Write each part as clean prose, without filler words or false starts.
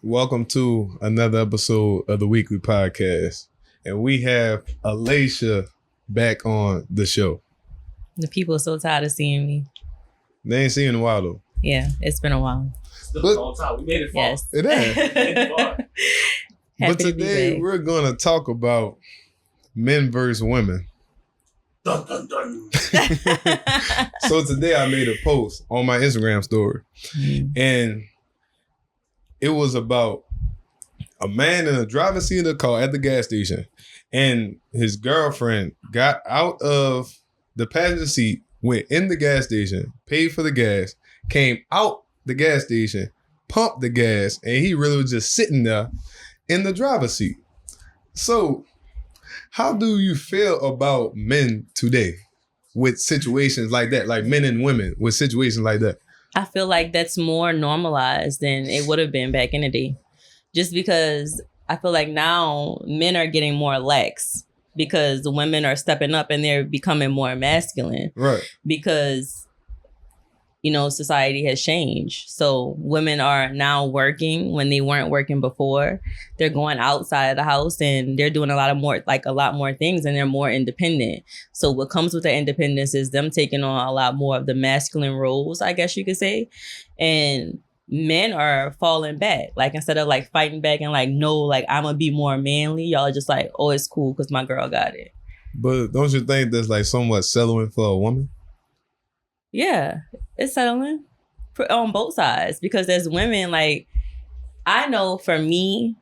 Welcome to another episode of the WeakLEE Podcast. And we have Alaisha back on the show. The people are so tired of seeing me. They ain't seen you in a while though. Yeah, it's been a while. Still a long time. We made it far. Yes. It is. Happy But to be today back. we're going to talk about men versus women. Dun, dun, dun. So today I made a post on my Instagram story. And it was about a man in a driver's seat of the car at the gas station. And his girlfriend got out of the passenger seat, went in the gas station, paid for the gas, came out the gas station, pumped the gas, and he really was just sitting there in the driver's seat. So how do you feel about men today with situations like that, like men and women with situations like that? I feel like that's more normalized than it would have been back in the day. Just because I feel like now men are getting more lax because the women are stepping up and they're becoming more masculine. Right. Because, you know, society has changed. So women are now working when they weren't working before. They're going outside of the house and they're doing a lot more things, and they're more independent. So what comes with their independence is them taking on a lot more of the masculine roles, I guess you could say. And men are falling back. Like, instead of like fighting back and like, no, like I'm gonna be more manly, y'all are just like, oh, it's cool because my girl got it. But don't you think that's like somewhat settling for a woman? Yeah, it's settling on both sides, because as women, like, I know for me,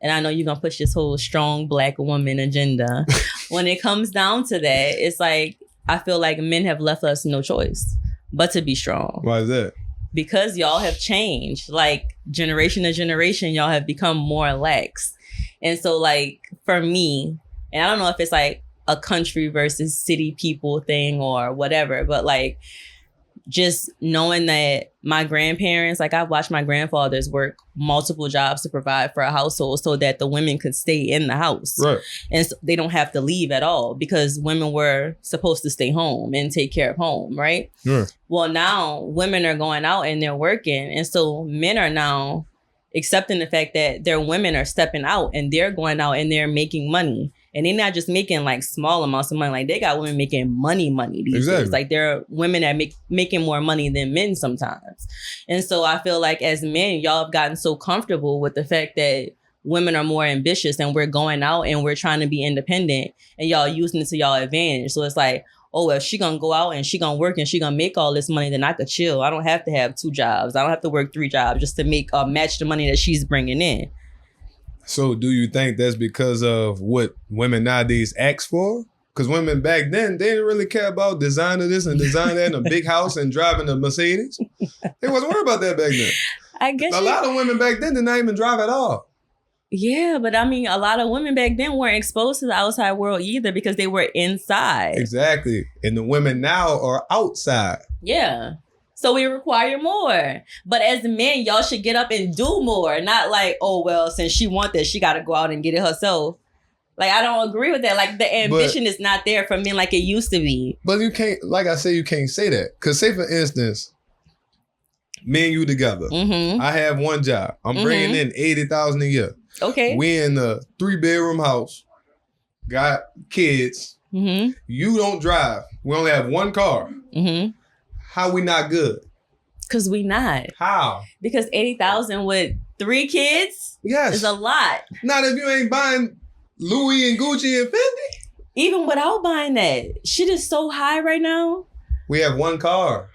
and I know you're going to push this whole strong black woman agenda. When it comes down to that, it's like, I feel like men have left us no choice but to be strong. Why is that? Because y'all have changed. Like, generation to generation, y'all have become more lax. And so, like, for me, and I don't know if it's like a country versus city people thing or whatever, but like, just knowing that my grandparents, like, I watched my grandfathers work multiple jobs to provide for a household so that the women could stay in the house. Right. And so they don't have to leave at all, because women were supposed to stay home and take care of home, right? Yeah. Well, now women are going out and they're working. And so men are now accepting the fact that their women are stepping out and they're going out and they're making money. And they're not just making like small amounts of money. Like, they got women making money these days. Like, there are women that making more money than men sometimes. And so I feel like as men, y'all have gotten so comfortable with the fact that women are more ambitious and we're going out and we're trying to be independent, and y'all using it to y'all advantage. So it's like, oh, if she gonna go out and she gonna work and she gonna make all this money, then I could chill. I don't have to have 2 jobs. I don't have to work 3 jobs just to make match the money that she's bringing in. So do you think that's because of what women nowadays ask for? Because women back then, they didn't really care about designing this and designing that and a big house and driving a Mercedes. They wasn't worried about that back then. I guess A lot of women back then did not even drive at all. Yeah, but I mean, a lot of women back then weren't exposed to the outside world either, because they were inside. Exactly. And the women now are outside. Yeah. So we require more. But as men, y'all should get up and do more. Not like, oh, well, since she wants this, she got to go out and get it herself. Like, I don't agree with that. Like, the ambition is not there for men like it used to be. But you can't, like I say, you can't say that. Because say, for instance, me and you together. Mm-hmm. I have one job. I'm bringing in $80,000 a year. Okay. We in a 3-bedroom house. Got kids. Mm-hmm. You don't drive. We only have one car. Mm-hmm. How we not good? Because we not. How? Because 80,000 with 3 kids Yes. is a lot. Not if you ain't buying Louis and Gucci and Fendi. Even without buying that. Shit is so high right now. We have one car.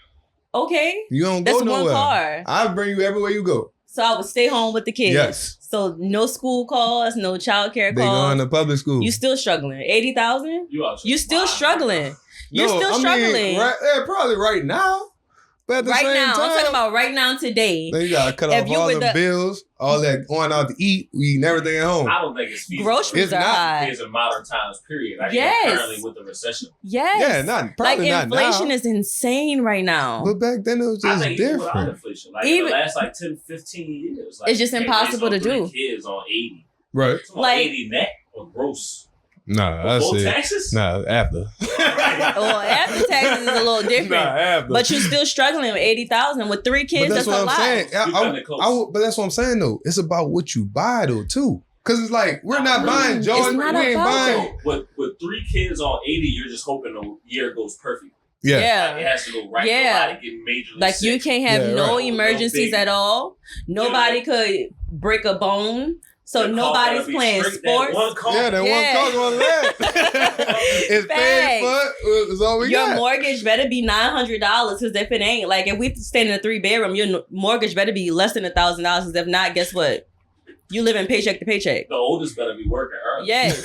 Okay. You don't That's go nowhere. one car. I'll bring you everywhere you go. So I would stay home with the kids. Yes. So no school calls, no child care They calls. going to public school. You still struggling. 80,000? You still struggling. You're still struggling. Probably right now. But at the Right same now. time, I'm talking about right now today. then you gotta cut If off you all were the bills, all that going out to eat, we eating everything at home. I don't think it's feasible. Groceries It's are not. high. It's a modern times period. Like, Yes. currently with the recession. Yes. Yeah, probably not inflation now. is insane right now. But back then it was I just think even without different. inflation, like Even- in the last like 10, 15 years, like, It's just impossible to do. Kids on 80. Right. It's on Like- 80 net or gross. Nah, I Before said taxes? nah after. Well, after taxes is a little different. Nah, after. But you're still struggling with 80,000 with 3 kids. But that's what a I'm lot. saying. But But that's what I'm saying though. It's about what you buy though too. Cause it's like we're not buying It's Jordan. not We ain't about buying. With 3 kids on 80, you're just hoping the year goes perfect. Yeah. Like, it has to go right. Yeah. Nobody getting majorly Like sick. you can't have Yeah, no right. emergencies No at all. Nobody could break a bone. So The car nobody's gotta be playing straight, sports. That one car. Yeah, that Yeah. one car was that. It's paid for. It's all we Your got. mortgage better be $900 because if it ain't, like if we stay in a 3-bedroom, your mortgage better be less than $1,000 because if not, guess what? You living paycheck to paycheck. The oldest better be working early. Yes.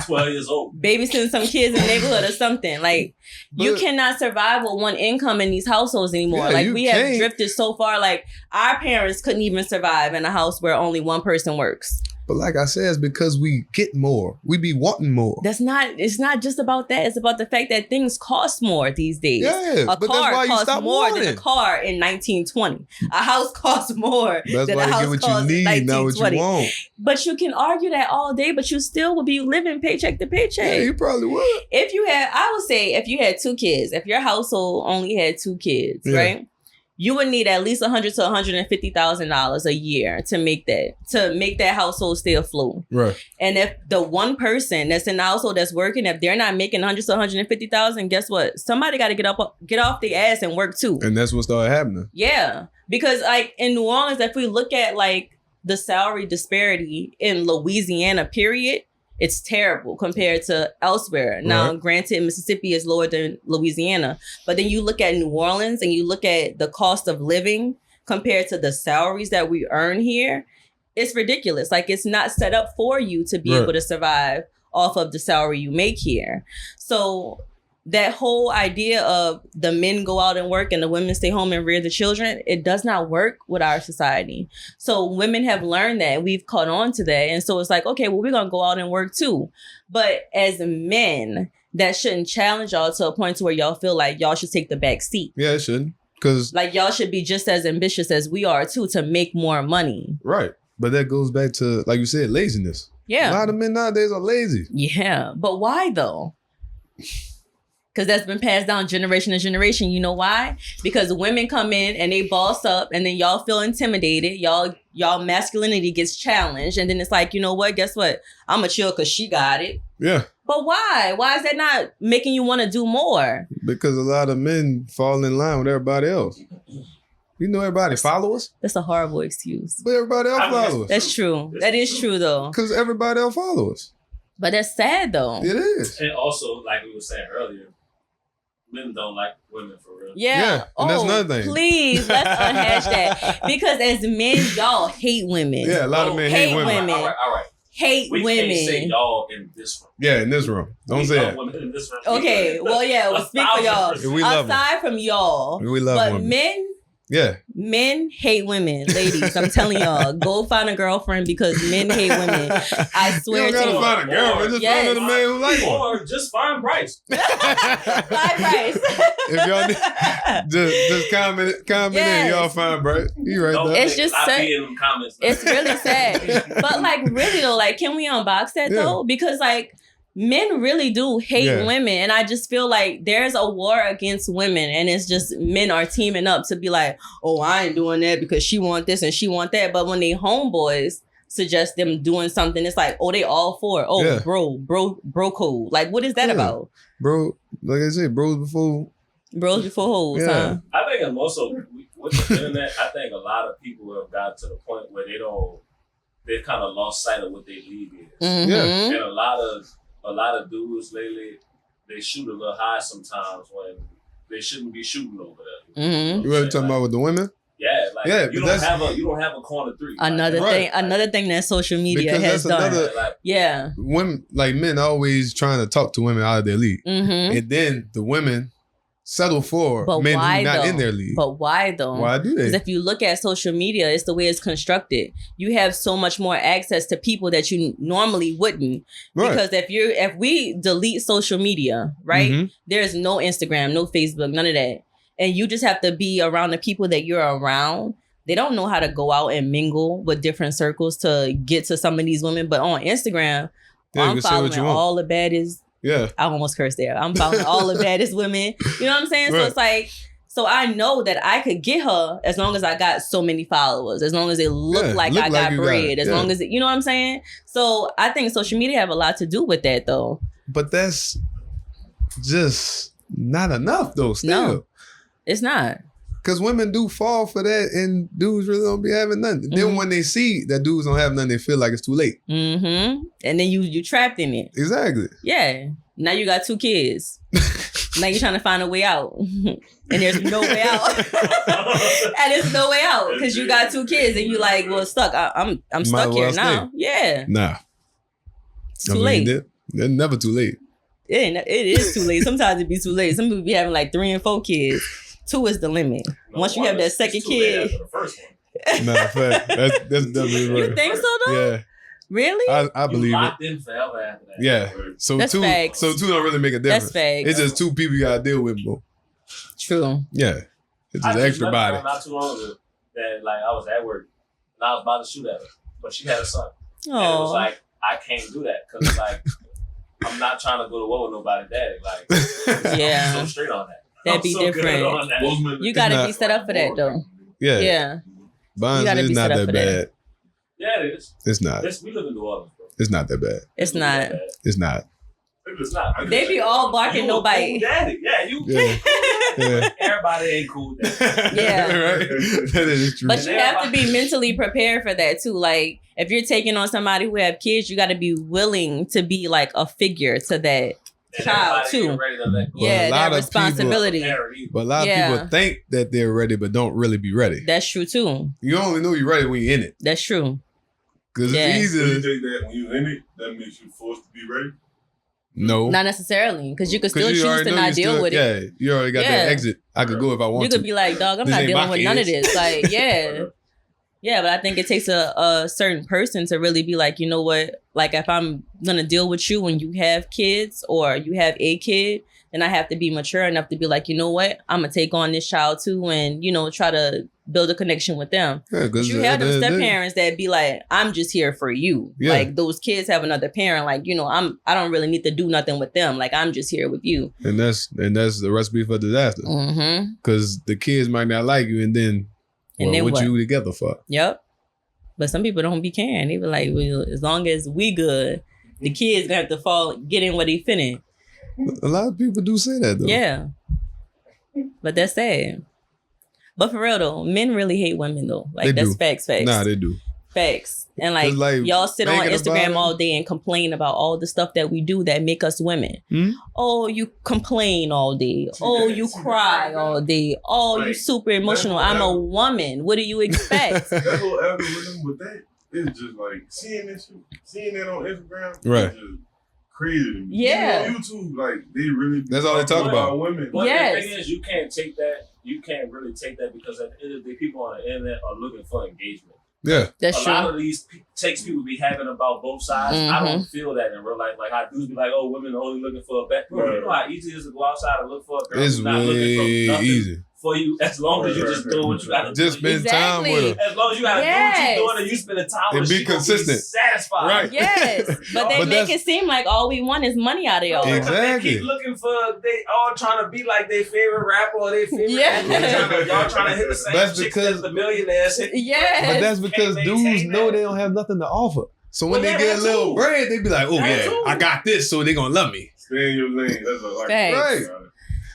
12 years old. Babysitting some kids in the neighborhood or something. Like you But- cannot survive with one income in these households anymore. Yeah, like you we have can't. drifted so far. Like our parents couldn't even survive in a house where only one person works. But like I said, it's because we get more. We be wanting more. It's not just about that. It's about the fact that things cost more these days. Yeah, A but that's car why you costs stop more than wanting. a car in 1920. A house costs more That's than why a you house get what costs you in need, not what you 1920. want. But you can argue that all day, but you still would be living paycheck to paycheck. Yeah, you probably would. If you had, I would say, if you had 2 kids, if your household only had 2 kids, Yeah. right? You would need at least $100,000 to $150,000 a year to make that household stay afloat. Right. And if the one person that's in the household that's working, if they're not making $100,000 to $150,000, guess what? Somebody got to get off the ass and work too. And that's what started happening. Yeah, because like in New Orleans, if we look at like the salary disparity in Louisiana, period, it's terrible compared to elsewhere. Now, Right. granted, Mississippi is lower than Louisiana, but then you look at New Orleans and you look at the cost of living compared to the salaries that we earn here. It's ridiculous. Like it's not set up for you to be Right. able to survive off of the salary you make here. So that whole idea of the men go out and work and the women stay home and rear the children, it does not work with our society. So women have learned that. We've caught on to that. And so it's like, okay, well, we're going to go out and work too. But as men, that shouldn't challenge y'all to a point to where y'all feel like y'all should take the back seat. Yeah, it shouldn't. Because, Like y'all should be just as ambitious as we are too to make more money. right. But that goes back to, like you said, laziness. A Yeah. lot of men nowadays are lazy. Yeah. But why though? Because that's been passed down generation to generation. You know why? Because women come in and they boss up and then y'all feel intimidated. Y'all masculinity gets challenged. And then it's like, you know what? Guess what? I'm a chill because she got it. Yeah. But why? Why is that not making you want to do more? Because a lot of men fall in line with everybody else. You know everybody follow us, That's a horrible excuse. but everybody else follow us. That's true. That is true though. Because everybody else follow us. But that's sad though. It is. And also, like we were saying earlier, men don't like women for real. Yeah. and that's another thing. Please, let's unhash that. Because as men, y'all hate women. Yeah, a lot of men hate Hate women. women. All right. Hate We women. can't say y'all in this room. Yeah, in this room. Don't We say love that. women in this room. Okay, well, yeah, we'll speak for y'all. 1,000%. We love them. Aside from y'all, We love but women. Yeah. men hate women. Ladies, I'm telling y'all, go find a girlfriend because men hate women. I You swear don't to gotta you. find a girlfriend. Just Yes. find another man who like one. Or just find Bryce. Bye, Bryce. If y'all need, just comment Yes. in, y'all find Bryce. You right there. It's just I sad. be in them comments. It's really sad. But like really though, like can we unbox that Yeah. though? Because like men really do hate Yeah. women. And I just feel like there's a war against women. And it's just men are teaming up to be like, oh, I ain't doing that because she want this and she want that. But when they homeboys suggest them doing something, it's like, oh, they all for it. Oh, Yeah. bro code. Like, what is that Yeah. about? Bro, like I said, bros before. Bros before hoes, Yeah. huh? I think I'm also with the internet. I think a lot of people have got to the point where they've kind of lost sight of what their league is, Mhm. and a lot of dudes lately they shoot a little high sometimes when they shouldn't be shooting over there. Mhm. You ever talking about with the women? Yeah, like Yeah, you but don't have a corner three. Another Right. thing that social media Because has that's done. another- Like, Yeah. Women, like men, always trying to talk to women out of their league, Mm-hmm. and then the women settle for But men why who not though? in their league. But why though? Why do Because they? if you look at social media, it's the way it's constructed. You have so much more access to people that you normally wouldn't. Right. Because if we delete social media, right? Mhm. There's no Instagram, no Facebook, none of that. And you just have to be around the people that you're around. They don't know how to go out and mingle with different circles to get to some of these women. But on Instagram, Yeah, you I'm can say what following you want. all the baddest. Yeah. I almost cursed there. I'm following all the baddest women. You know what I'm saying? So Right. it's like, so I know that I could get her as long as I got so many followers, as long as it looked like I got you bread, it. as long as it, you know what I'm saying? So I think social media have a lot to do with that, though. But that's just not enough, though. Still, No, it's not. because women do fall for that, and dudes really don't be having nothing. Mm-hmm. Then when they see that dudes don't have nothing, they feel like it's too late. Mm-hmm. And then you trapped in it. Exactly. Yeah. Now you got 2 kids. Now you're trying to find a way out. And there's no way out. And there's no way out because you got 2 kids and you like, well, stuck. I'm stuck as here well now. stay. Yeah. Nah. It's too late. They're never too late. It is too late. Sometimes it be too late. Some people be having like 3 and 4 kids. 2 is the limit. Once you have that second kid. The first one. Nah, fact. That's definitely right. You think so though? Yeah. Really? I believe you it. locked in forever after that. Yeah. So That's 2 facts. So 2 don't really make a difference. That's facts. It's just 2 people you gotta deal with, bro. True. Yeah. It's I just just extra met body. her not too long ago that like I was at work and I was about to shoot at her, but she had a son. And it was Oh. like, I can't do that because like I'm not trying to go to war with nobody daddy. Like Yeah. I'm so straight on that. That'd I'm be so good different. on that. You gotta not- be set up for that though. Yeah. Yeah. Bonds You gotta is be not set up that for bad. that. Yeah, it is. It's not. We live in New Orleans, bro. It's not that bad. It's not. It's not. It's not. They be all barking You a nobody. cool daddy. Yeah, you. Yeah. Yeah. Everybody ain't cool daddy. Yeah. Right? That is true. But you have to be mentally prepared for that too. Like if you're taking on somebody who have kids, you got to be willing to be like a figure to that And child everybody ain't too. ready to let go. Yeah, a lot that of responsibility. But a lot of Yeah. people think that they're ready, but don't really be ready. That's true too. You only know you're ready when you're in it. That's true. Because Yeah. it's So you easy. think that when you're in it, that makes you forced to be ready? No. Not necessarily, because you could 'Cause still you choose already to know not you deal still- with it. Yeah, you already got Yeah. that exit. I could go if I want You to. could be like, dog, I'm This not ain't dealing my with none of kids. this. Like, yeah. Yeah, but I think it takes a certain person to really be like, you know what? Like, if I'm going to deal with you when you have kids or you have a kid, then I have to be mature enough to be like, you know what? I'm going to take on this child too and, you know, try to build a connection with them. Yeah, But you have them step parents that be like, I'm just here for you. Yeah. Like, those kids have another parent. Like, you know, I don't really need to do nothing with them. Like, I'm just here with you. And that's the recipe for disaster. Mm-hmm. Because the kids might not like you, and then, And then what what? you together for? Yep. But some people don't be caring. They be like, well, as long as we good, the kids gonna have to get in where they fit in. A lot of people do say that though. Yeah. But that's sad. But for real though, men really hate women though. Like They that's do. facts. Nah, they do. Facts. And like, It's like, y'all sit on thinking Instagram about it. all day and complain about all the stuff that we do that make us women. Hmm? Oh, you complain all day. Oh, you cry all day. Oh, you Right. super emotional. I'm a woman. What do you expect? That whole algorithm with that is just like seeing that on Instagram. Right. Is just crazy to me. Yeah. Even on YouTube, like they really. That's all they talk about. Women. But Yes. the thing is, you can't take that. You can't really take that because at the end of the day, people on the internet are looking for engagement. Yeah. That's a true. lot of these takes people be having about both sides. I don't feel that in real life. Like how dudes be like, "Oh, women are only looking for a bet." Bro, you know how easy it is to go outside and look for a girl It's who's not looking way for nothing easy. for you, as long as you just doing what you got to do. Just spend time with her. As long as you got to do what you're doing and you spending time And with her, be she gonna consistent. satisfied. Right. Yes, but they But make that's- it seem like all we want is money out of y'all. Exactly. They keep looking for, they all trying to be like their favorite rapper or their favorite Yeah. actor. Y'all trying to hit the same That's chicks because- as the millionaires hit. Yes. But that's because Can't dudes maintain know that. they don't have nothing to offer. So when Well, they yeah, get a that little too. bread, they be like, "Oh That yeah, too. I got this, so they gonna love me." Stay in your lane. That's like Facts. Right.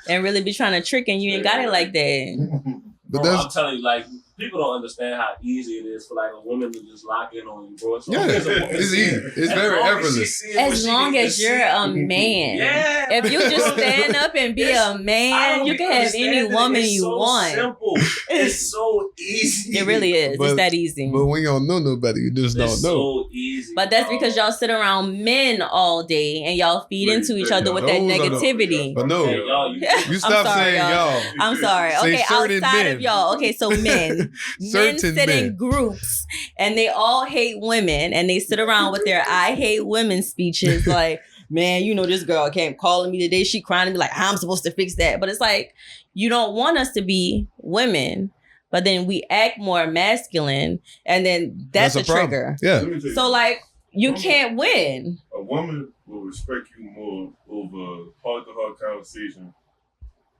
And really be trying to trick and you ain't got it like that. But Bro, I'm that's telling you, like, people don't understand how easy it is for like a woman to just lock in on you, bro. yeah, it's easy. It's very effortless. As long as you're a man. Yeah. If you just stand up and be a man, you can have any woman you want. Simple. It's so easy. It really is. But- It's that easy. But when you don't know nobody, you just don't It's know. so easy. But that's bro. because y'all sit around men all day and y'all feed Wait, into each wait, other with that those are the- negativity. But no, Hey, y'all, you you stop sorry, saying y'all. I'm sorry. Say Okay, certain outside men. of y'all. Okay, so men. Men Certain sit men. in groups and they all hate women and they sit around with their I hate women speeches like, man, you know, this girl came calling me today. She crying to me like, I'm supposed to fix that. But it's like, you don't want us to be women, but then we act more masculine and then that's a problem. trigger. Yeah. Let me tell you. So like, you can't win. A woman will respect you more over heart-to-heart conversation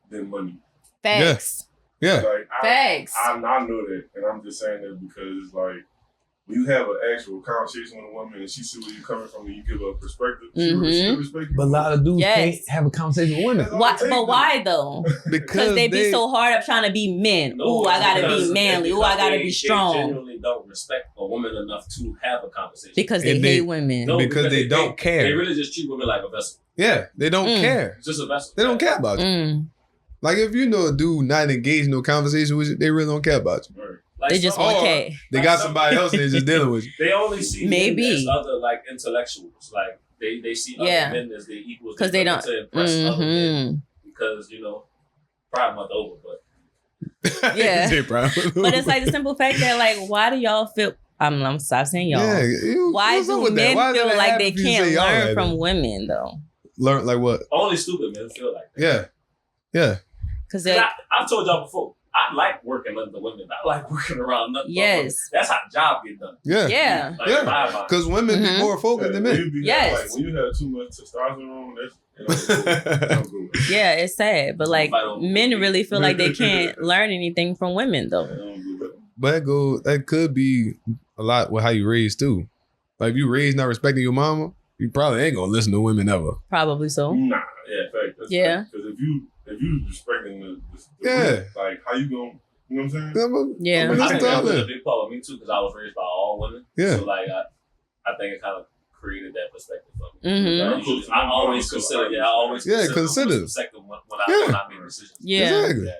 than money. Facts. Yeah. Like, Facts. I know that, and I'm just saying that because it's like, when you have an actual conversation with a woman and she see where you're coming from and you give her a perspective, she will respect you. But a lot of dudes can't have a conversation with women. Why, but why though? Because they be so hard up trying to be men. No, Ooh, I gotta be manly. Ooh, I gotta they be strong. They genuinely don't respect a woman enough to have a conversation. Because they hate women. No, because they don't care. They really just treat women like a vessel. Yeah, they don't care. It's just a vessel. They don't care about you. Like if you know a dude not engaged in no conversation with you, they really don't care about you. Right. Like they just want K. They got somebody else and they're just dealing with you. They only see men as other like intellectuals. Like they see other men as their equals. Because they don't to impress other men. Because Pride Month over, but yeah. But it's like the simple fact that like, why do y'all feel? I'm stop saying y'all. Yeah, why do men feel like they can't learn from women though? Learn like what? Only stupid men feel like that. Yeah. Because I've told y'all before. I like working under women. I like working around nothing. Yes. That's how the job get done. Yeah. Like, because women be more focused than men. Yes. Like, when you have too much testosterone, that's yeah, it's sad. But like men really feel like they can't learn anything from women though. But that could be a lot with how you raised too. Like if you raised not respecting your mama, you probably ain't gonna listen to women ever. Probably so. Nah, yeah, in fact, that's because if you respecting the group, like how you gonna, you know what I'm saying? Yeah, I think that was a big part of me too because I was raised by all women. Yeah, so like I think it kind of created that perspective for me. I always consider perspective when I make decisions. Yeah. Exactly.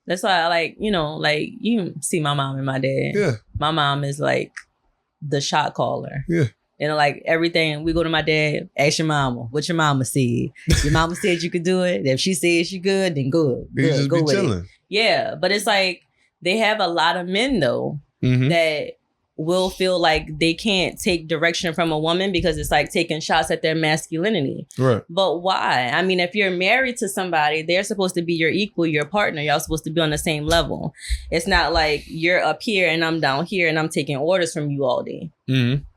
That's why I like you see my mom and my dad. Yeah, my mom is like the shot caller. Yeah. And like everything, we go to my dad, ask your mama, what your mama said. Your mama said you could do it. If she said she good, then good. You just go be with chilling. It. Yeah, but it's like they have a lot of men though that will feel like they can't take direction from a woman because it's like taking shots at their masculinity. Right. But why? I mean, if you're married to somebody, they're supposed to be your equal, your partner. Y'all supposed to be on the same level. It's not like you're up here and I'm down here and I'm taking orders from you all day.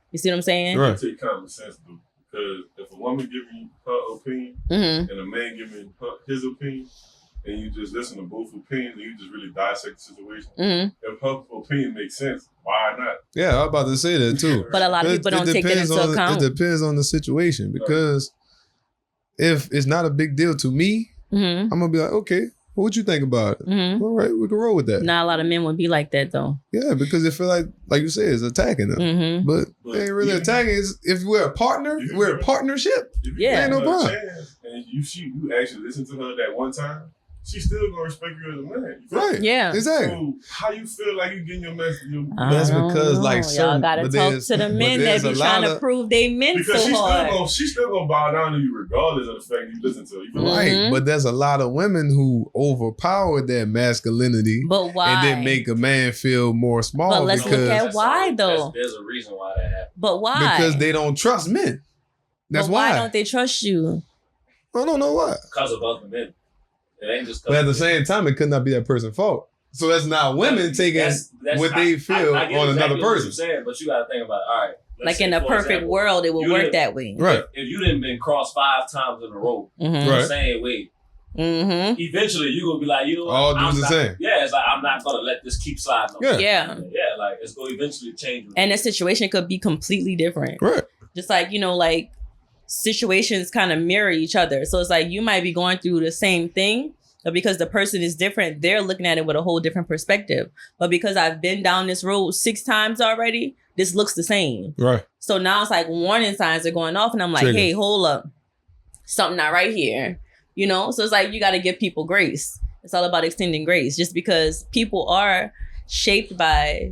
You see what I'm saying? Right. Take common sense, though, because if a woman giving her opinion and a man giving his opinion, and you just listen to both opinions and you just really dissect the situation, if her opinion makes sense, why not? Yeah, I was about to say that too. But a lot of people don't take that into account. It depends on the situation because if it's not a big deal to me, I'm gonna be like, okay. What you think about it? All right, we can roll with that. Not a lot of men would be like that though. Yeah, because it feel like you said, it's attacking them. But it ain't really attacking. If we're a partner, we're a partnership. Yeah, ain't no problem. And you actually listen to her that one time, she's still gonna respect you as a man. Right. Yeah. Exactly. So how you feel like you getting your message? That's because like y'all gotta talk to the men that be trying to prove they men so hard. She's still gonna bow down to you regardless of the fact you listen to her. Right. But there's a lot of women who overpower their masculinity. But why? And then make a man feel more small. But let's look at why though. There's a reason why that happens. But why? Because they don't trust men. That's why. Why don't they trust you? I don't know why. Because of other men. It ain't just. But at the same time, it could not be that person's fault. So that's not women taking what they feel on another person. What saying, but you got to think about it. All right. Like in a perfect world, it would work that way. Right. If you didn't been crossed 5 times in a row, the same way, eventually you're going to be like, you know what? All dudes the same. Yeah, it's like, I'm not going to let this keep sliding. Yeah, like it's going to eventually change. And the situation could be completely different. Right. Just like, like situations kind of mirror each other. So it's like you might be going through the same thing, but because the person is different, they're looking at it with a whole different perspective. But because I've been down this road 6 times already, this looks the same. Right. So now it's like warning signs are going off and I'm like, hey, hold up. Something not right here. So it's like you got to give people grace. It's all about extending grace. Just because people are shaped by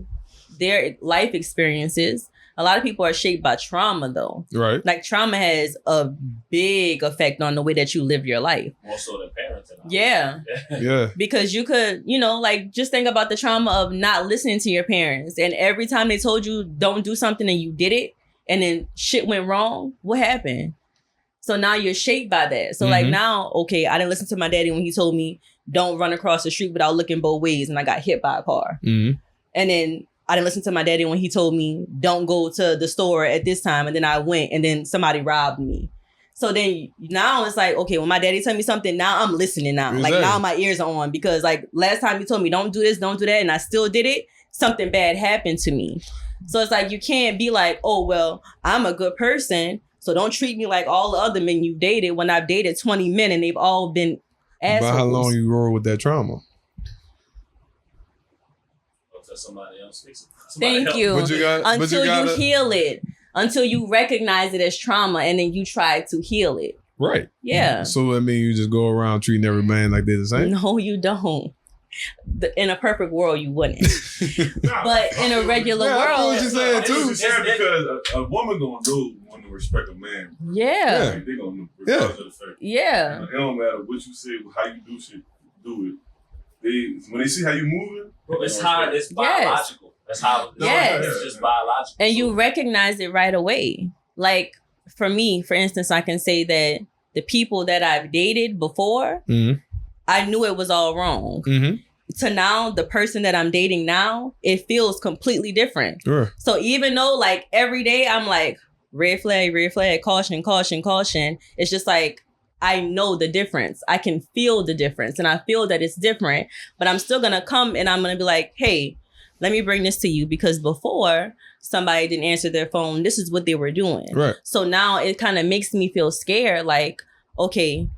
their life experiences. A lot of people are shaped by trauma, though. Right. Like trauma has a big effect on the way that you live your life. More so than parenting. Yeah. Yeah. Because you could, like just think about the trauma of not listening to your parents. And every time they told you don't do something and you did it and then shit went wrong, what happened? So now you're shaped by that. So like now, okay, I didn't listen to my daddy when he told me don't run across the street without looking both ways and I got hit by a car. And then I didn't listen to my daddy when he told me, don't go to the store at this time. And then I went and then somebody robbed me. So then now it's like, okay, when my daddy tell me something, now I'm listening now. Exactly. Like now my ears are on because like last time you told me don't do this, don't do that. And I still did it. Something bad happened to me. So it's like, you can't be like, oh, well, I'm a good person. So don't treat me like all the other men you've dated when I've dated 20 men and they've all been assholes. About how long you roll with that trauma? Somebody else fix it. Thank you. Until you heal it. Until you recognize it as trauma and then you try to heal it. Right. Yeah. So I mean, you just go around treating every man like they're the same? No, you don't. In a perfect world, you wouldn't. But in a regular world, I know what you're saying too. Because a woman gonna know when to respect a man. Yeah. Like, they gonna know regardless of the fact. Yeah. It don't matter what you say, how you do shit, do it. When they see how you moving, bro, it's hard. It's biological. That's how. It's just biological. And you recognize it right away. Like for me, for instance, I can say that the people that I've dated before, I knew it was all wrong. To now, the person that I'm dating now, it feels completely different. Sure. So even though like every day I'm like red flag, caution, caution, caution, it's just like I know the difference. I can feel the difference and I feel that it's different, but I'm still going to come and I'm going to be like, hey, let me bring this to you because before somebody didn't answer their phone, this is what they were doing. Right. So now it kind of makes me feel scared. Like, okay,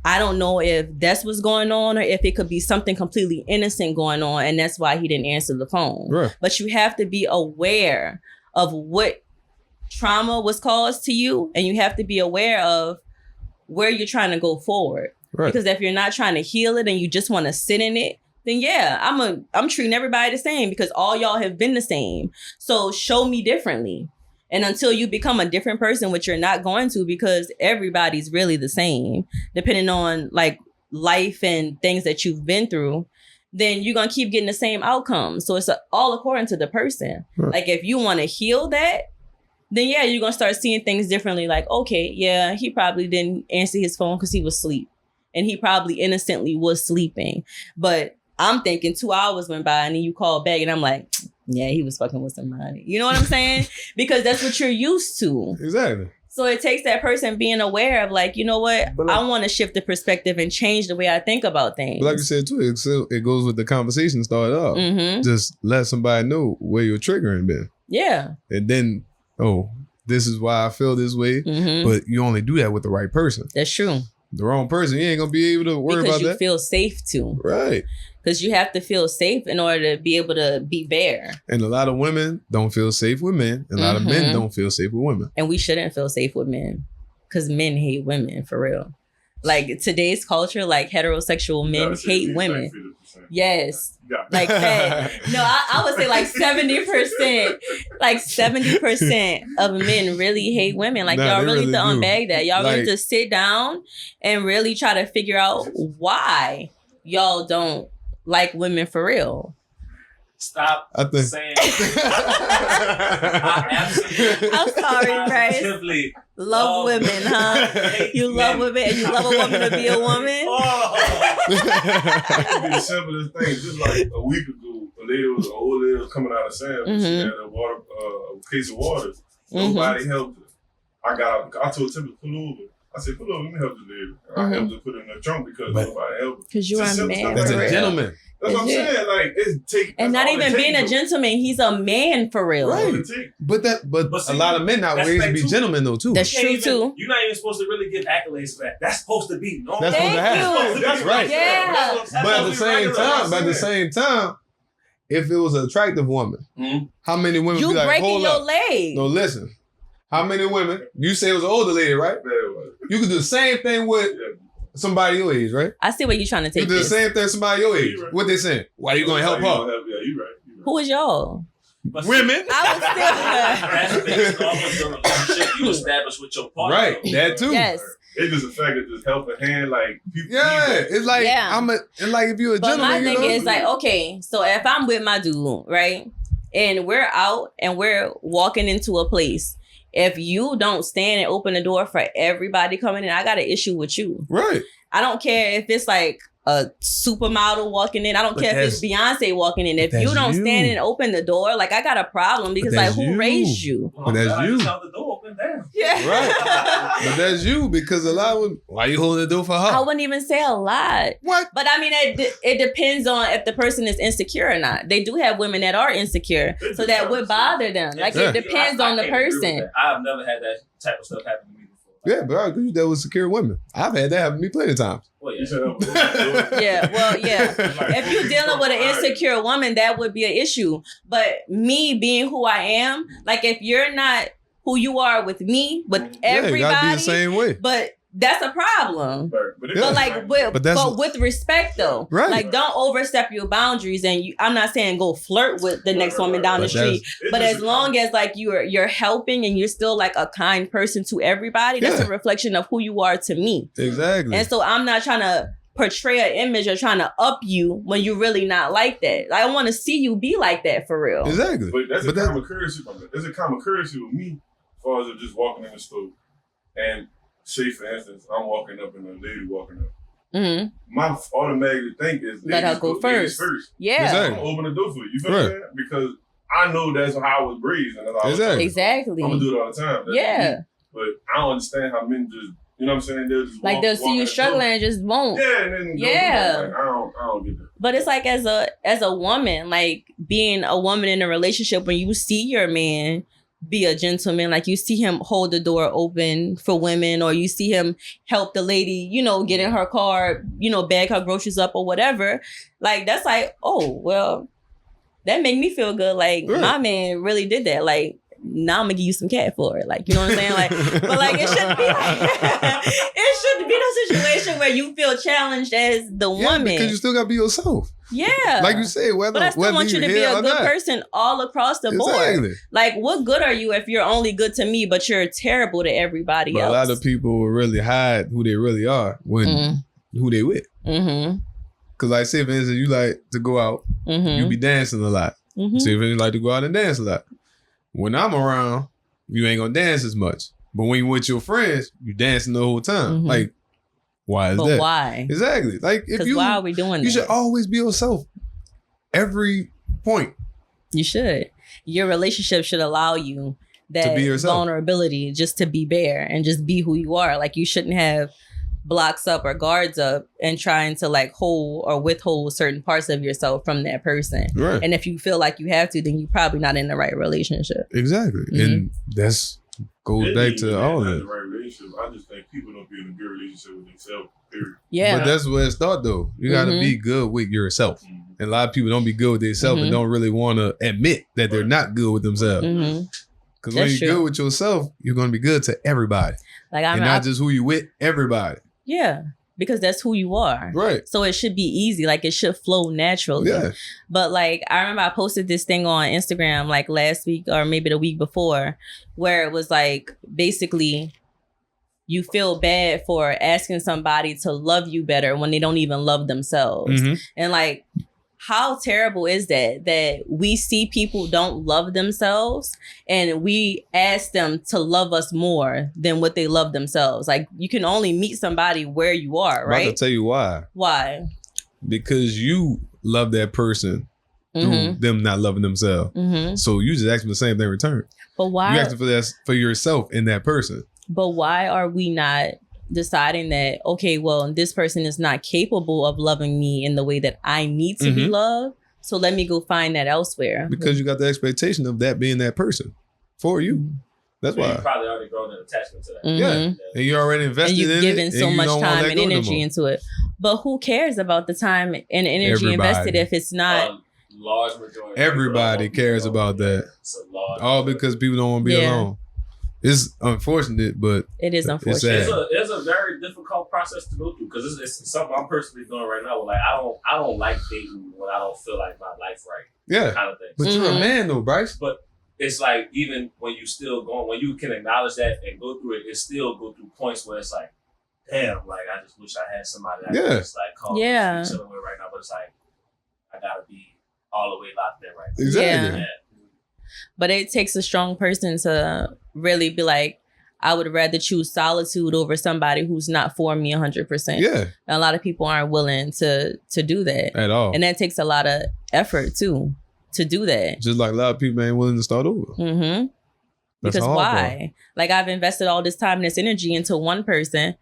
I don't know if that's what's going on or if it could be something completely innocent going on. And that's why he didn't answer the phone. Right. But you have to be aware of what trauma was caused to you. And you have to be aware of where you're trying to go forward. Right. Because if you're not trying to heal it and you just want to sit in it, then yeah, I'm treating everybody the same because all y'all have been the same. So show me differently. And until you become a different person, which you're not going to because everybody's really the same, depending on like life and things that you've been through, then you're going to keep getting the same outcome. So it's all according to the person. Right. Like if you want to heal that, then yeah, you're going to start seeing things differently. Like, okay, yeah, he probably didn't answer his phone because he was asleep. And he probably innocently was sleeping. But I'm thinking 2 hours went by and then you call back and I'm like, yeah, he was fucking with somebody. You know what I'm saying? Because that's what you're used to. Exactly. So it takes that person being aware of like, you know what? I want to shift the perspective and change the way I think about things. But like you said too, it goes with the conversation started off. Just let somebody know where your triggering been. Yeah. And then, oh, this is why I feel this way. But you only do that with the right person. That's true. The wrong person, you ain't gonna be able to worry about that. Because you feel safe too. Right. Because you have to feel safe in order to be able to be bare. And a lot of women don't feel safe with men. And a lot of men don't feel safe with women. And we shouldn't feel safe with men. Because men hate women, for real. Like today's culture, like heterosexual men hate women. Yes. Like that. No, I would say like 70%. Like 70% of men really hate women. Like y'all really need to unbag that. Y'all really need to sit down and really try to figure out why y'all don't like women for real. Stop saying. I'm sorry, Bryce. Love women, huh? You love women and you love a woman to be a woman? It could be the simplest thing. Just like a week ago, an old lady was coming out of Sam. She had a case of water. Nobody helped her. I told Tim to pull over. I said, pull over, let me help the lady. I helped her put it in the trunk because nobody helped her. Because you're a man. That's a gentleman. That's what I'm saying. Like, and not even being a gentleman, he's a man for real. Right. But a lot of men not raised to be gentlemen though too. That's true too. You're not even supposed to really give accolades for that. That's supposed to be normal. That's supposed to happen. That's right. Yeah. But at the same time, if it was an attractive woman, how many women you be like, breaking hold your up. leg? No, listen. How many women? You say it was an older lady, right? You could do the same thing with somebody your age, right? I see what you're trying to take. You do the same thing with somebody your age. Right. What they saying? Why you gonna help her? Yeah, you right. Who is y'all? Women. I was still you establish with your partner. Right, that too. Yes. It's just the fact that just help a hand, like people. Yeah, it's like and like if you're a gentleman. But my thing you know? is like, okay, so if I'm with my dude, right, and we're out and we're walking into a place. If you don't stand and open the door for everybody coming in, I got an issue with you. Right. I don't care if it's like a supermodel walking in. I don't care if it's Beyonce walking in. If you don't stand and open the door, like I got a problem because like who raised you? But that's you. The door open down. Yeah. Right. But that's you because a lot of why you holding the door for her? I wouldn't even say a lot. What? But I mean, it depends on if the person is insecure or not. They do have women that are insecure, so that would bother them. Like it depends on the person. I've never had that type of stuff happen to me before. Yeah, but I agree that with secure women. I've had that happen to me plenty of times. Well, Yeah, well, yeah. If you're dealing with an insecure woman, that would be an issue. But me being who I am, like if you're not who you are with me, with everybody, you gotta be the same way. But that's a problem. But with respect though, right? Like don't overstep your boundaries. And I'm not saying go flirt with the next woman down the street, but as long as like you're helping and you're still like a kind person to everybody, that's a reflection of who you are to me. Exactly. And so I'm not trying to portray an image or trying to up you when you're really not like that. I want to see you be like that for real. Exactly. But that's a common courtesy. There's a common courtesy with me as far as just walking in the store and. Say, for instance, I'm walking up and a lady walking up. Mm-hmm. My automatic think is let her go first. Yeah. Exactly. I'm going to open the door for you. You feel what I'm saying? Because I know that's how I was raised. And that's how exactly. I'm going to do it all the time. That's but I don't understand how men just, you know what I'm saying? They'll just like they'll see you struggling and just won't. Yeah. And then like, I don't get that. But it's like as a woman, like being a woman in a relationship, when you see your man be a gentleman, like you see him hold the door open for women, or you see him help the lady, get in her car, bag her groceries up or whatever. Like that's like, oh, well, that make me feel good. Like my man really did that. Like now I'm gonna give you some cat for it. Like, you know what I'm saying? Like, but like it shouldn't be like it shouldn't be no situation where you feel challenged as the woman. Because you still gotta be yourself. Yeah. Like you said, but I still want you to be a good person all across the board. Like, what good are you if you're only good to me, but you're terrible to everybody else? A lot of people will really hide who they really are when who they with. Mm-hmm. Cause like say for instance, you like to go out, you be dancing a lot. Mm-hmm. Say if you like to go out and dance a lot. When I'm around, you ain't gonna dance as much. But when you with your friends, you dancing the whole time. Mm-hmm. Like, why is that? Why? Exactly. Like if you, why are we doing you that? should always be yourself. Every point. You should. Your relationship should allow you that vulnerability just to be bare and just be who you are. Like you shouldn't have blocks up or guards up and trying to like hold or withhold certain parts of yourself from that person. Right. And if you feel like you have to, then you're probably not in the right relationship. Exactly. Mm-hmm. And that's goes back to all of it. The right relationship. I just think people don't be in a good relationship with themselves. Period. Yeah. But that's where it starts though. You gotta be good with yourself. Mm-hmm. And a lot of people don't be good with themselves and don't really want to admit that they're not good with themselves. Because when you're good with yourself, you're going to be good to everybody. Like and not just who you with, everybody. Yeah. Because that's who you are. Right. So it should be easy. Like it should flow naturally. Yeah. But like, I remember I posted this thing on Instagram like last week or maybe the week before where it was like, basically, you feel bad for asking somebody to love you better when they don't even love themselves. Mm-hmm. And like, how terrible is that we see people don't love themselves and we ask them to love us more than what they love themselves? Like you can only meet somebody where you are, right? I'll tell you why. Why? Because you love that person through them not loving themselves. Mm-hmm. So you just ask them the same thing in return. But why? You ask them for yourself in that person. But why are we not deciding that, okay, well, this person is not capable of loving me in the way that I need to be loved, so let me go find that elsewhere? Because you got the expectation of that being that person for you. That's why. You probably already grown an attachment to that. Mm-hmm. Yeah. And you already invested in it. And you've given so much time and energy into it. But who cares about the time and energy invested if it's not... large majority. Everybody cares about that. All because people don't want to be alone. It's unfortunate, but it is unfortunate. It's a very difficult process to go through because it's something I'm personally doing right now. Like I don't like dating when I don't feel like my life right. Yeah, kind of thing. But you're a man though, Bryce. But it's like even when you still going, when you can acknowledge that and go through it, it still go through points where it's like, damn, like I just wish I had somebody that I could just like call and chilling with right now. But it's like I gotta be all the way locked in right now. Exactly. Yeah. But it takes a strong person to really be like, I would rather choose solitude over somebody who's not for me 100%. Yeah. And a lot of people aren't willing to do that. At all. And that takes a lot of effort too, to do that. Just like a lot of people ain't willing to start over. Mm-hmm. Because why? Like, I've invested all this time and this energy into one person.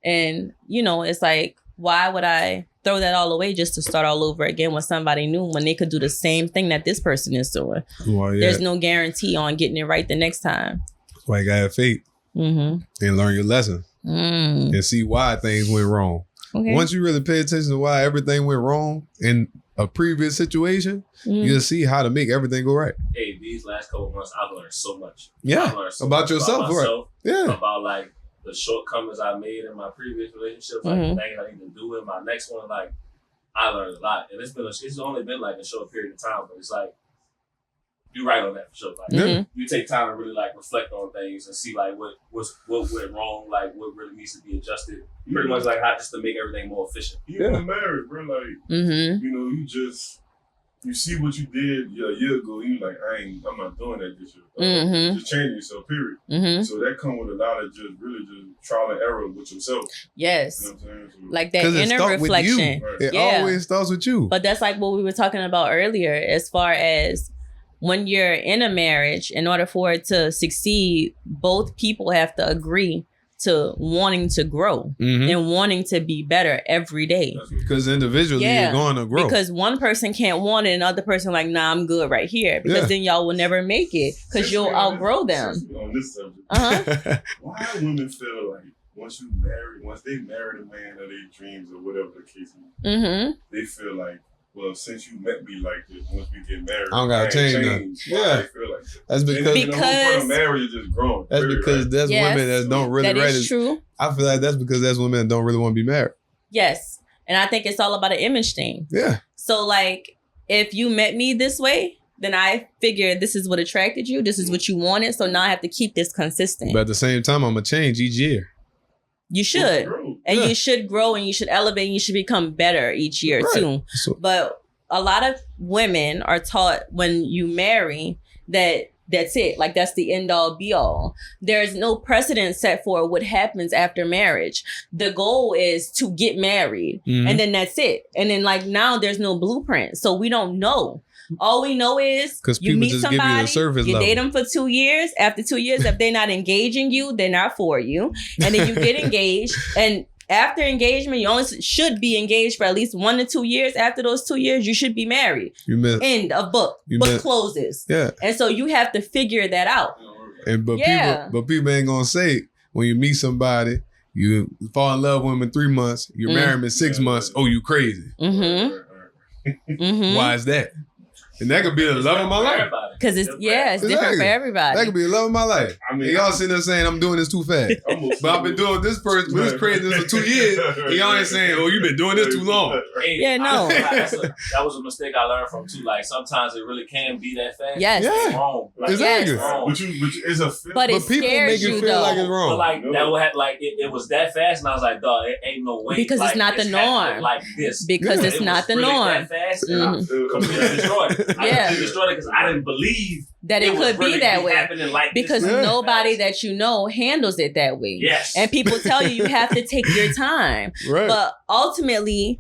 And, you know, it's like, why would I throw that all away just to start all over again with somebody new when they could do the same thing that this person is doing? Well, yeah. There's no guarantee on getting it right the next time. That's why you gotta have faith and learn your lesson and see why things went wrong. Okay. Once you really pay attention to why everything went wrong in a previous situation, you'll see how to make everything go right. Hey, these last couple of months, I've learned so much. Yeah, about yourself, about myself, right? Yeah, about like the shortcomings I made in my previous relationships, like the things I need to do in my next one. Like, I learned a lot, and it's only been like a short period of time, but it's like you're right on that for sure. Like, you take time to really like reflect on things and see like what went wrong, like what really needs to be adjusted. Pretty much like how just to make everything more efficient. Even in marriage, bro, like you know, you see what you did a year ago, you like, I'm not doing that this year. Just changing yourself, period. So that comes with a lot of just trial and error with yourself. Yes. You know what I'm saying? So, like that inner reflection. Right. It always starts with you. But that's like what we were talking about earlier, as far as when you're in a marriage, in order for it to succeed, both people have to agree to wanting to grow and wanting to be better every day. Because individually you're going to grow. Because one person can't want it and the other person like, nah, I'm good right here. Because then y'all will never make it because you'll outgrow them. On this subject, why women feel like once they marry the man of their dreams or whatever the case is, they feel like, well, since you met me like this, once we get married, I don't gotta change nothing. Yeah, I feel like that. That's because the whole point of marriage is just growing. That's because there's women that don't really. That is true. I feel like that's because there's women that don't really want to be married. Yes, and I think it's all about an image thing. Yeah. So like, if you met me this way, then I figured this is what attracted you. This is what you wanted. So now I have to keep this consistent. But at the same time, I'm gonna change each year. You should. And you should grow and you should elevate and you should become better each year too. But a lot of women are taught when you marry that that's it. Like that's the end all be all. There's no precedent set for what happens after marriage. The goal is to get married and then that's it. And then like now there's no blueprint. So we don't know. All we know is you meet somebody, you date them for 2 years. After 2 years, if they're not engaging you, they're not for you. And then you get engaged. And after engagement, you only should be engaged for at least 1 to 2 years. After those 2 years, you should be married. End of book. Book closes. Yeah. And so you have to figure that out. But people ain't gonna say when you meet somebody, you fall in love with them in 3 months, you marry them in 6 months. Oh, you crazy. Why is that? And that could be the love of my life. Because it's different for everybody. That could be the love of my life. I mean, y'all sitting there saying I'm doing this too fast. But I've been doing this craziness for 2 years. And y'all ain't saying, oh, you've been doing this too long. Yeah, no. That was a mistake I learned from too. Like sometimes it really can be that fast. Yes. It's wrong. Like, exactly. It's wrong. Which is a feeling. But people make you feel like it's wrong. But like that would have like it was that fast, and I was like, dog, it ain't no way. Because it's not the norm. Like this. Because it's not the norm. That fast, and I completely destroyed it. I destroyed it because I didn't believe that it could be that way. Like because nobody that you know handles it that way. Yes. And people tell you have to take your time. Right. But ultimately,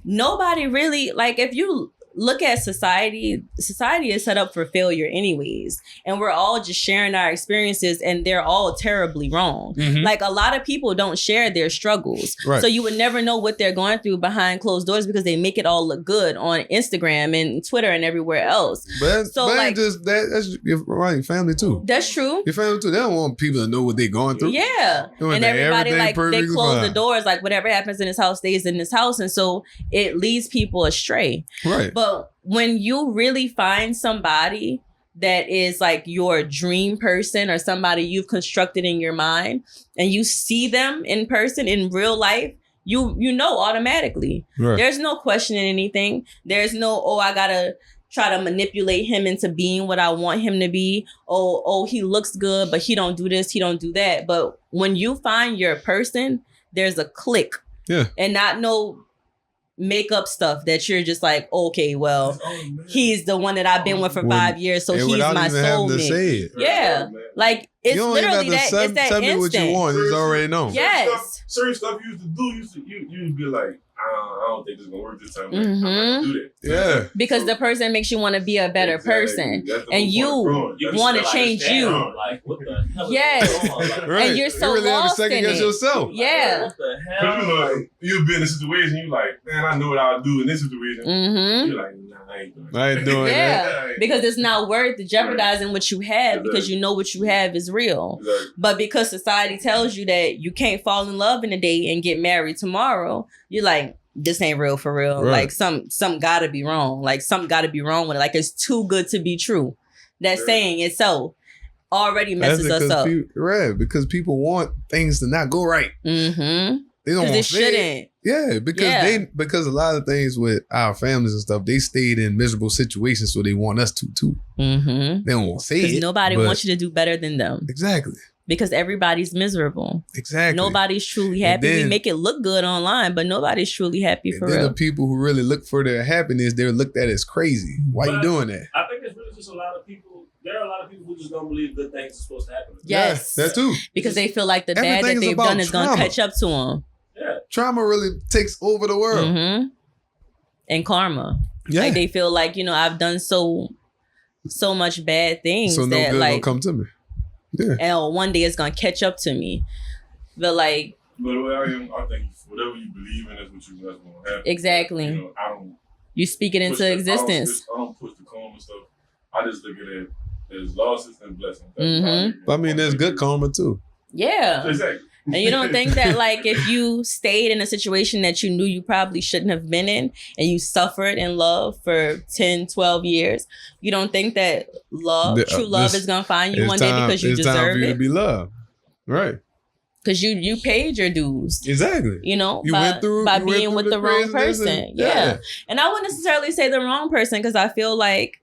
nobody really, like if you look at society is set up for failure anyways. And we're all just sharing our experiences and they're all terribly wrong. Like a lot of people don't share their struggles. Right. So you would never know what they're going through behind closed doors because they make it all look good on Instagram and Twitter and everywhere else. But like, just that's your family too. That's true. Your family too. They don't want people to know what they're going through. Yeah. And everybody like they close the doors, like whatever happens in this house stays in this house. And so it leads people astray. Right. But when you really find somebody that is like your dream person or somebody you've constructed in your mind and you see them in person in real life, you know automatically. Right. There's no questioning anything. There's no, I gotta try to manipulate him into being what I want him to be. Oh, he looks good, but he don't do this, he don't do that. But when you find your person, there's a click. Yeah. And not no make up stuff that you're just like, okay, well, he's the one that I've been with for 5 years, so he's my soulmate. Yeah, like it's literally that. It's that tell me what you want. It's already known. Yes. Certain stuff you used to do, you'd be like, I don't think this is gonna work this time. I'm not do that. Yeah. Because the person makes you want to be a better person, and you want to change you. Like, what the hell? Yes. Right. And you're so you really lost have to second in guess it. yourself. Yeah. What the Because hell? you'll be in a situation, you like, man, I know what I'll do in this situation. You're like, nah, I ain't doing it. I ain't doing that. Yeah, because it's not worth jeopardizing what you have because you know what you have is real. Exactly. But because society tells you that you can't fall in love in a day and get married tomorrow, you're like, this ain't real for real. Right. Like something gotta be wrong. Like something gotta be wrong with it. Like it's too good to be true. That saying itself already messes us up. Right, because people want things to not go right. Mm-hmm. They don't want it shouldn't. Yeah, because a lot of things with our families and stuff, they stayed in miserable situations, so they want us to too. Mm-hmm. They don't want to say it. Because nobody wants you to do better than them. Exactly. Because everybody's miserable. Exactly. Nobody's truly happy. We make it look good online, but nobody's truly happy for real. Then the people who really look for their happiness, they're looked at as crazy. Why you doing that? I think it's really just a lot of people. There are a lot of people who just don't believe good things are supposed to happen. Yes. Yeah, that too. Because they feel like the bad that they've done is going to catch up to them. Yeah. Trauma really takes over the world. Mm-hmm. And karma. Yeah. Like they feel like, I've done so much bad things so no that good like gonna come to me. Yeah. And one day it's gonna catch up to me. But like, but the way I am, I think whatever you believe in is what that's gonna happen. Exactly. I don't. You speak it into existence. I don't push the karma stuff. I just look at it as losses and blessings. Mm-hmm. I mean, there's good karma too. Yeah. Exactly. And you don't think that like if you stayed in a situation that you knew you probably shouldn't have been in and you suffered in love for 10, 12 years, you don't think that true love is going to find you one day because you deserve it? It's time for you to be loved. Right. Because you paid your dues. Exactly. By being with the wrong person. Yeah. And I wouldn't necessarily say the wrong person because I feel like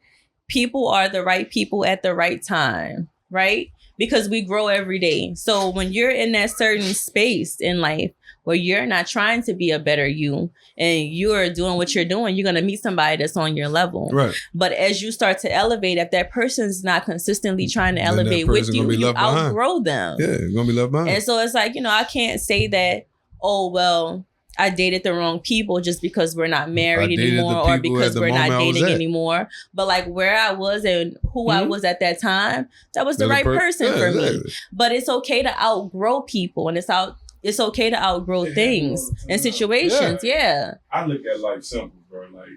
people are the right people at the right time. Right? Because we grow every day. So when you're in that certain space in life where you're not trying to be a better you and you're doing what you're doing, you're going to meet somebody that's on your level. Right. But as you start to elevate, if that person's not consistently trying to elevate with you, you outgrow them. Yeah, you're going to be left behind. And so it's like, I can't say that, oh, well, I dated the wrong people just because we're not married anymore or because we're not dating anymore. But like where I was and who I was at that time, that was the right person for me. But it's okay to outgrow people and it's okay to outgrow things and situations. Yeah. I look at life simple, bro. Like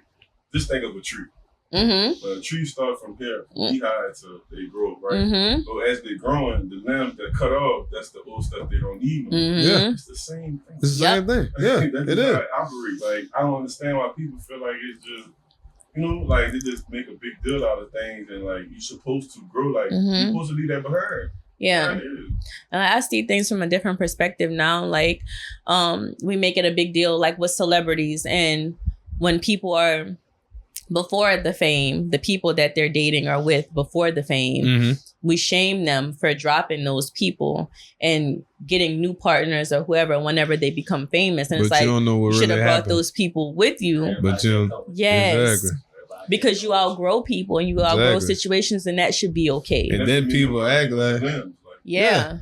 just think of a tree. Mm-hmm. A tree start from here, knee-high to they grow, right? Mm-hmm. So as they're growing, the limbs that cut off, that's the old stuff they don't need. Mm-hmm. Yeah. It's the same thing. It's the same thing. Yeah, that's it is. How it operates. Like, I don't understand why people feel like it's just, like they just make a big deal out of things and like you're supposed to grow. Like, you're supposed to leave that behind. Yeah. I see things from a different perspective now. Like, we make it a big deal, like with celebrities and when people are before the fame, the people that they're dating are with before the fame, we shame them for dropping those people and getting new partners or whoever whenever they become famous. And it's like, you should have brought those people with you. But yes. Exactly. Because you outgrow people and you outgrow situations and that should be okay. And then people act like... Yeah.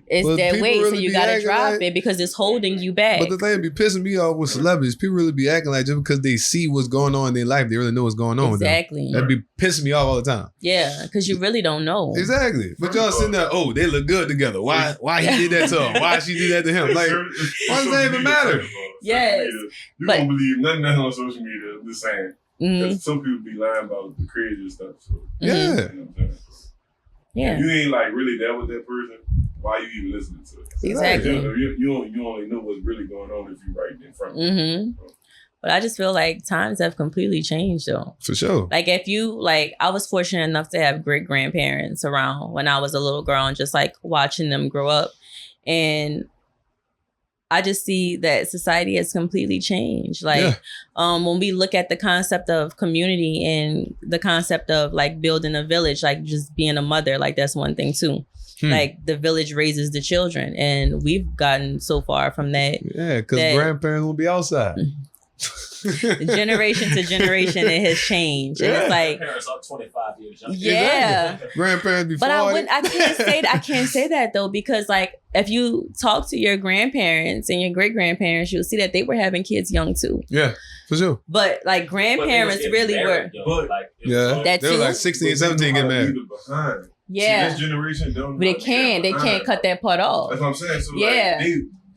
It's that way, really so you gotta drop it because it's holding you back. But the thing be pissing me off with celebrities, people really be acting like just because they see what's going on in their life, they really know what's going on exactly. with them. That'd be pissing me off all the time. Yeah, because you really don't know. Exactly. But y'all sitting there, oh, they look good together. Why he did that to her? Why she did that to him? Like, why does that even matter? Yes. You don't believe nothing on social media. I'm just saying. Because some people be lying about the craziest stuff. So, yeah. You know what I'm saying? Yeah. If you ain't like really there with that person, why you even listening to it? Exactly. You only know what's really going on if you right in front of you. But I just feel like times have completely changed though. For sure. Like if you I was fortunate enough to have great grandparents around when I was a little girl and just like watching them grow up. And I just see that society has completely changed. Like when we look at the concept of community and the concept of like building a village, like just being a mother, like that's one thing too. Like the village raises the children and we've gotten so far from that. Yeah, because grandparents will be outside. Generation to generation, it has changed. And it's like parents are 25 years younger. Yeah. Exactly. Grandparents before. But I can't say that though, because like if you talk to your grandparents and your great grandparents, you'll see that they were having kids young too. Yeah, for sure. But like grandparents really were. That they were like 16, 17 getting married. Yeah. See, this generation don't. But they can't cut that part off. That's what I'm saying. So like,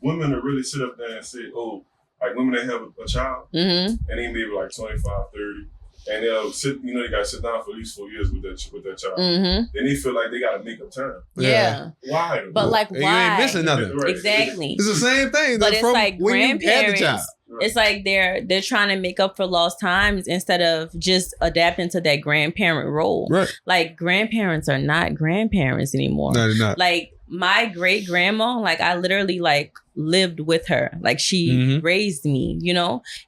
women to really sit up there and say, oh, like women that have a child, and they maybe like 25, 30, and they'll sit, they got to sit down for at least 4 years with that child. Then they feel like they got to make up time. Yeah. Why? But like, why? You ain't missing nothing. Right. Exactly. It's the same thing. But it's like grandparents. Right. It's like they're trying to make up for lost times instead of just adapting to that grandparent role. Right. Like grandparents are not grandparents anymore. No, they're not. Like my great grandma, like I literally like lived with her. Like she raised me,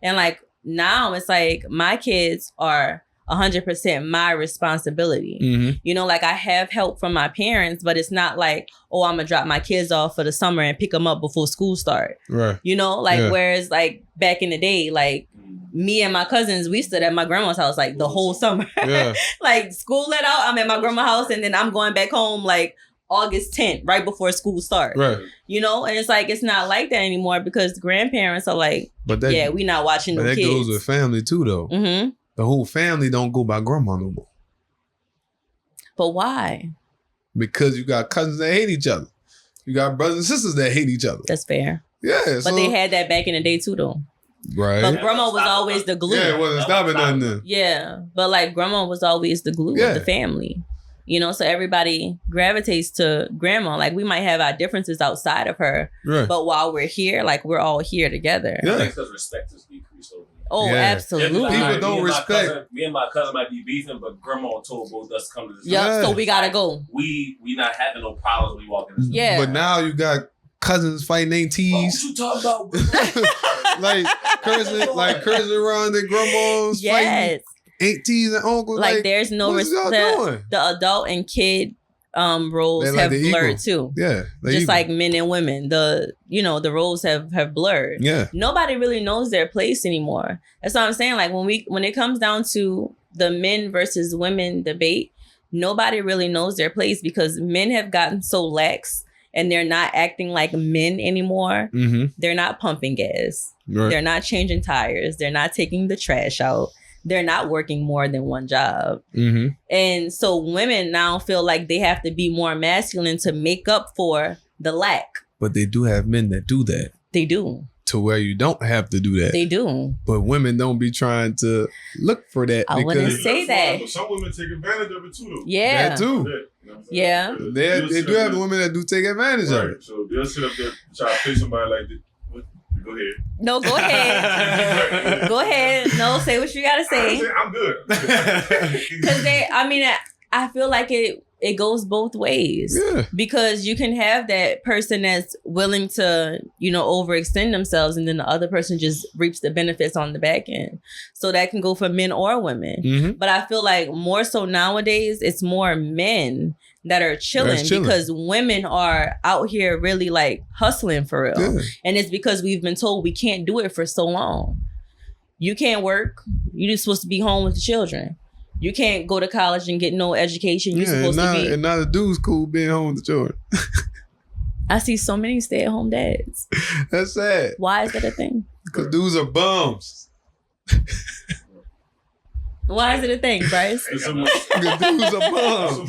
and like now it's like my kids are 100% my responsibility. Like I have help from my parents, but it's not like, oh, I'm gonna drop my kids off for the summer and pick them up before school start. Right. Whereas like back in the day, like me and my cousins, we stood at my grandma's house like the whole summer. Yeah. Like school let out, I'm at my grandma's house, and then I'm going back home like August 10th, right before school starts. Right. And it's like, it's not like that anymore because grandparents are like, we not watching the kids. But that goes with family too, though. The whole family don't go by grandma no more. But why? Because you got cousins that hate each other. You got brothers and sisters that hate each other. That's fair. Yeah. But they had that back in the day too, though. Right. But grandma was always the glue. Yeah, it wasn't stopping nothing then. Yeah. But like grandma was always the glue of the family. So everybody gravitates to grandma. Like we might have our differences outside of her, but while we're here, like we're all here together. Yeah. I think because respect has decreased over here. Oh, absolutely. People don't respect. Me and my cousin might be beefing, but grandma told both us to come to this. Yep, so we gotta go. We not having no problems when we walk in this. Yeah. But now you got cousins fighting aunties. What you talking about? like cursing around their grandmas fighting. Aunties and uncles, like there's no respect. The adult and kid roles have blurred too. Yeah, just like men and women, the roles have blurred. Yeah, nobody really knows their place anymore. That's what I'm saying. Like when it comes down to the men versus women debate, nobody really knows their place because men have gotten so lax and they're not acting like men anymore. They're not pumping gas. Right. They're not changing tires. They're not taking the trash out. They're not working more than one job. And so women now feel like they have to be more masculine to make up for the lack. But they do have men that do that. They do. To where you don't have to do that. They do. But women don't be trying to look for that. I wouldn't say that. Some women take advantage of it too, though. Yeah. That too. Yeah. They do have women that do take advantage of it. So they'll sit up there try to pay somebody like this. Go ahead. No, go ahead. Go ahead. No, say what you gotta say. I'm good. Because I feel like it goes both ways. Yeah. Because you can have that person that's willing to, overextend themselves, and then the other person just reaps the benefits on the back end. So that can go for men or women. But I feel like more so nowadays, it's more men that are chilling because women are out here really like hustling for real. Yeah. And it's because we've been told we can't do it for so long. You can't work. You're just supposed to be home with the children. You can't go to college and get no education. You're supposed to be. And now the dude's cool being home with the children. I see so many stay-at-home dads. That's sad. Why is that a thing? Because dudes are bums. Why is it a thing, Bryce? Because dudes are bums.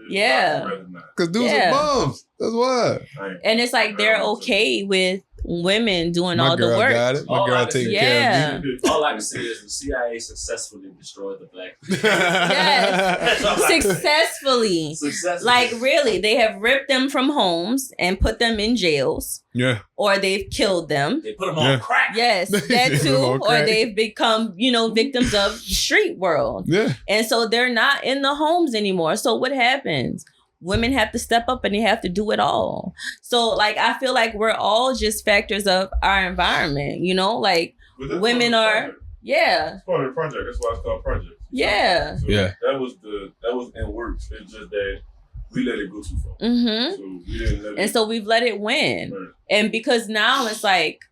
Yeah. Because dudes are bums. That's why. And it's like they're okay with women doing all the work. Got it. My girl taking care of me. All I can say is the CIA successfully destroyed the black people. Yes. Successfully. Like really, they have ripped them from homes and put them in jails. Yeah. Or they've killed them. They put them on crack. Yes, that too. Or they've become, victims of the street world. Yeah. And so they're not in the homes anymore. So what happens? Women have to step up and they have to do it all. So like, I feel like we're all just factors of our environment, like women are, It's part of the project. That's why it's called project. Yeah. So that was in works. It's just that we let it go too far. So we didn't let it. And so we've let it win. Right. And because now it's like,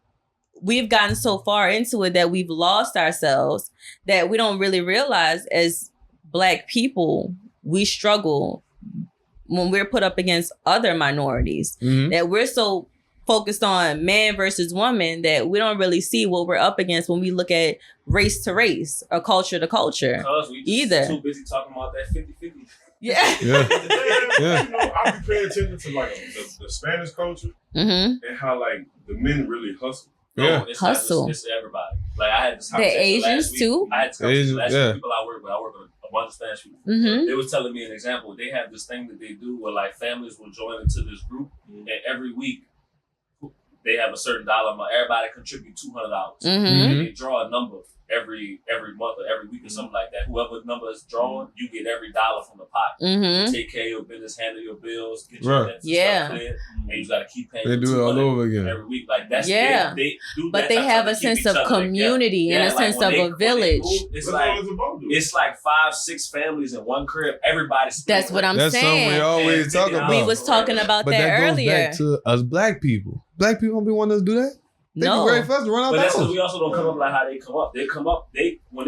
we've gotten so far into it that we've lost ourselves, that we don't really realize as Black people, we struggle when we're put up against other minorities, that we're so focused on man versus woman that we don't really see what we're up against when we look at race to race or culture to culture. Because we just too busy talking about that 50-50. Yeah. You know, I be paying attention to like the Spanish culture and how like the men really hustle. Yeah, it's hustle. It's everybody. Like I had this The conversation Asians last week. too. I had this conversation last week. People I work with. I work with a bunch of Spanish people. They was telling me an example. They have this thing that they do where like families will join into this group, and every week they have a certain dollar amount. Everybody contribute $200, and they draw a number every month or every week or something like that. Whoever number is drawn, you get every dollar from the pot. Take care of your business, handle your bills, get your debts stuff cleared, and you got to keep paying. They do it all over again every week. Like that's they do. But they have a sense of community and a sense of a village. It's like 5-6 families in one crib. Everybody's. That's what I'm saying. That's something we always talk about. We was talking about that earlier. But that goes back to us Black people. Black people don't be wanting us to do that. They no. be ready for us to run out but the that's house. because we also don't come up like how they come up. They come up. When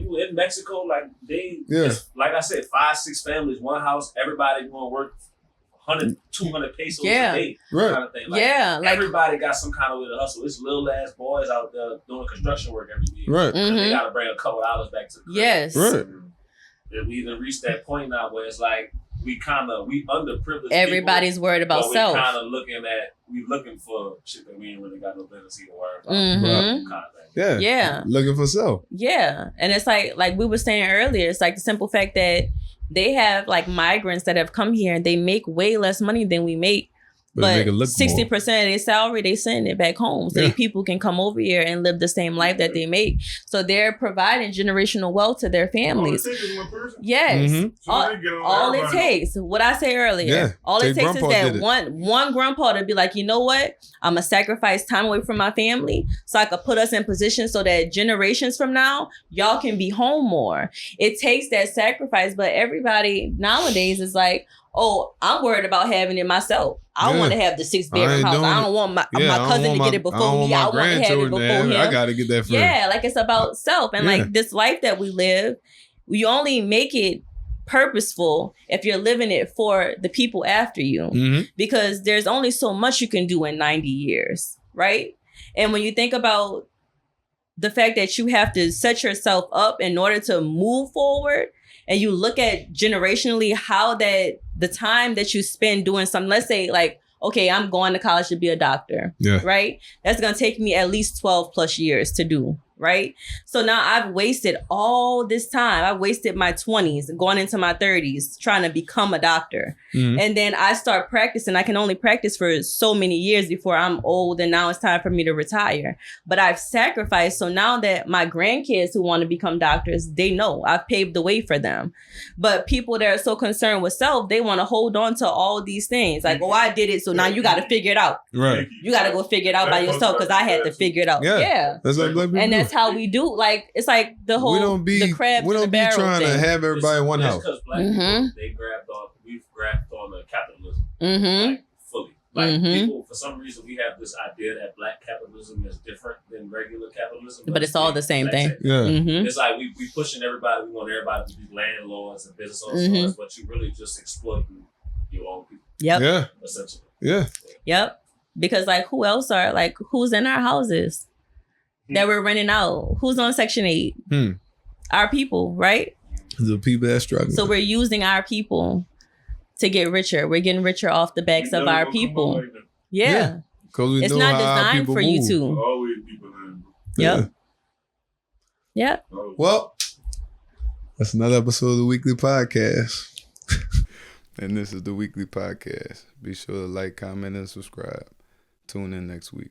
you in Mexico, like it's, like I said, 5-6 families, one house, everybody going to work 100, 200 pesos a day, kind of thing. Like, everybody got some kind of way to hustle. It's little ass boys out there doing construction work every day. Right. They got to bring a couple dollars back to the crib. Yes. Right. And we even reached that point now where it's like we underprivileged. Everybody's people, worried about self. We kind of looking for shit that we ain't really got no business even worried about. Kind of thing. Yeah. Looking for self. Yeah. And it's like we were saying earlier, it's like the simple fact that they have like migrants that have come here and they make way less money than we make. But 60% of their salary, they send it back home. So people can come over here and live the same life that they make. So they're providing generational wealth to their families. All it takes is one person. Yes. All it takes, what I say earlier, all it takes is that one grandpa to be like, you know what? I'm going to sacrifice time away from my family so I could put us in position so that generations from now, y'all can be home more. It takes that sacrifice, but everybody nowadays is like, oh, I'm worried about having it myself. I want to have the 6-bedroom house. I don't want my cousin to get it before me. I want to have it before him. I got to get that first. Yeah, like it's about self. And like this life that we live, we only make it purposeful if you're living it for the people after you. Because there's only so much you can do in 90 years, right? And when you think about the fact that you have to set yourself up in order to move forward, and you look at generationally how that the time that you spend doing something, let's say like, okay, I'm going to college to be a doctor, right? That's going to take me at least 12 plus years to do, right? So now I've wasted all this time. I wasted my 20s going into my 30s trying to become a doctor. And then I start practicing. I can only practice for so many years before I'm old and now it's time for me to retire. But I've sacrificed. So now that my grandkids who want to become doctors, they know I've paved the way for them. But people that are so concerned with self, they want to hold on to all these things. Like, oh, I did it. So now you got to figure it out. Right. You got to go figure it out by yourself because I had to figure it out. Yeah. That's like Black people. And that's how we do. Like, it's like the whole, the crab in the barrel trying thing. to have everybody in one house. Because Black people, we've grabbed on the capitalism. Like, fully. Like, people, for some reason, we have this idea that Black capitalism is different than regular capitalism. But it's all the same thing. It's like we pushing everybody. We want everybody to be landlords and business owners, but you really just exploiting your own people. Essentially. Yep. Because like who's in our houses that we're renting out? Who's on Section 8? Our people, right? The people that struggle. So we're using our people to get richer. We're getting richer off the backs of our people. Like Yeah. Because it's not designed for you to. always be behind. Yep. Well, that's another episode of the WeakLEE Podcast. And this is the WeakLEE Podcast. Be sure to like, comment, and subscribe. Tune in next week.